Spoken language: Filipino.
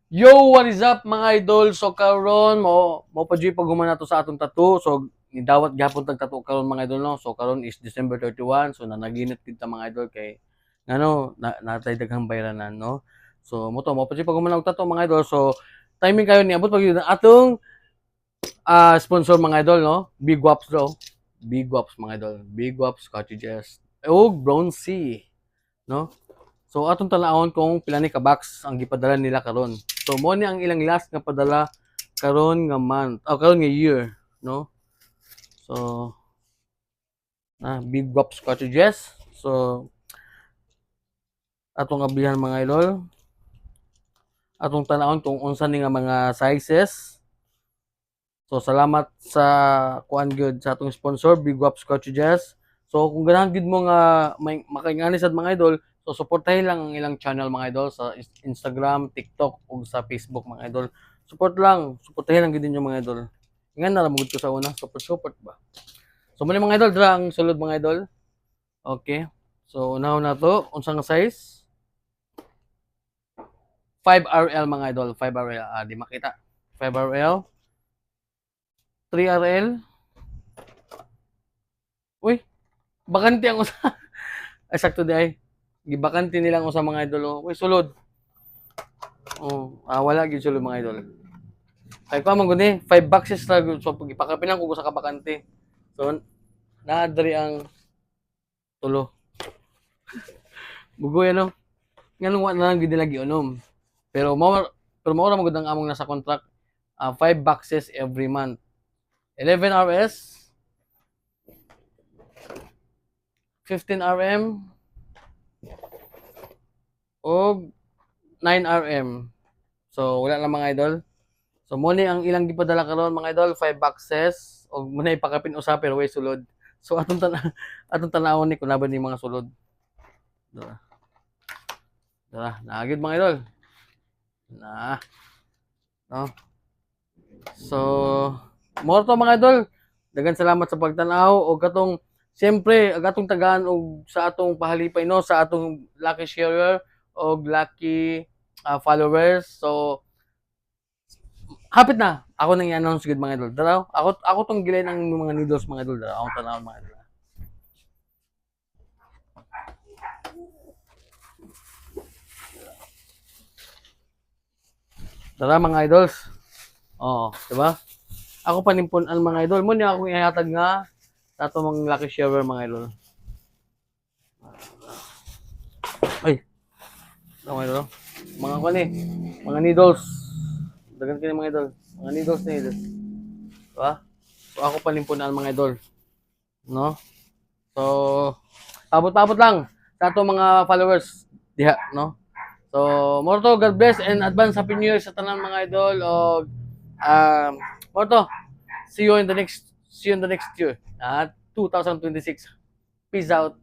Yo, what is up mga idol? So karon mo pa pag humana to sa atong tattoo. So nidawat gyapon tag tattoo karon mga idol no. So karon is December 31. So nanaginit kita mga idol kay ngano natay daghang bayranan no. So mo pa pag humana og tattoo mga idol. So timing kayo ni abot pag yun ang atong sponsor mga idol no. Big Waps do. Big Waps mga idol. Big Waps cottages. Og Bronzy no. So atong tanawon kung pila ni ka box ang gipadala nila karon. So mo ni ang ilang last nga padala karon nga month, karon nga year, no? So big box cartridges. So atong ablihan mga idol, atong tanawon kung unsa ni nga mga sizes. So salamat sa kuan gyud sa atong sponsor Big Waps Cartridges. So kung ganahan gid mo nga may makaingani sad mga idol, so suportahin lang ang ilang channel mga idol sa Instagram, TikTok ug sa Facebook mga idol. Suportahin lang gid ninyo mga idol. Ingan na ra mo ko sa una, support ba. So muna mga idol, dira ang sulod mga idol. Okay. So unahon na to, unsa nga size? 5RL mga idol, 5RL. Di makita. 5RL, 3RL. Uy, bakante ang usa. Ay sakto di ay. Gibakante nilang usa mga idol. Oh. Uy, sulod. Oh, wala gid sulod mga idol. Kay ko man gud ni 5 boxes ra gud so pag ipakapinan ko sa kabakante. So naa diri ang tulo. Bugoy ano. Nganong wa na lang gid nila giunom. Pero mao ra magud ang among nasa contract. 5 boxes every month. 11 RS, 15 RM, o 9 RM. So wala lang mga idol. So mo ni ang ilang gipadala karon mga idol, 5 boxes og mo na ipakapin usa pero way sulod. So atong tanawon ni kun ni mga sulod. Dara. Dara, naagid mga idol. Na. No. So mo to mga idol. Daghang salamat sa pagtan-aw og katong siyempre ang atong tagaan og sa atong pahalipay no sa atong lucky sharer og lucky followers. So hapit na. Ako nang i-announce gid mga idol. Dara, ako tong gilay ng mga needles mga idol. Dara, akong tanawon mga idol. Dara mga idols. Oh, di ba? Ako panimpunan mga idol. Mo ni ako ihatag nga sa ato mga lucky sharer mga idol. Ay, mga idol. Mga ko ni, mga needles. Dagan kini mga idol. Mga needles ni idol. Diba? So ako panimpunan mga idol. No? So, abot-abot lang sa ato mga followers diha, no? So, more to, God bless and advance happy new year sa tanan mga idol og more to, see you in the next year at 2026. Peace out.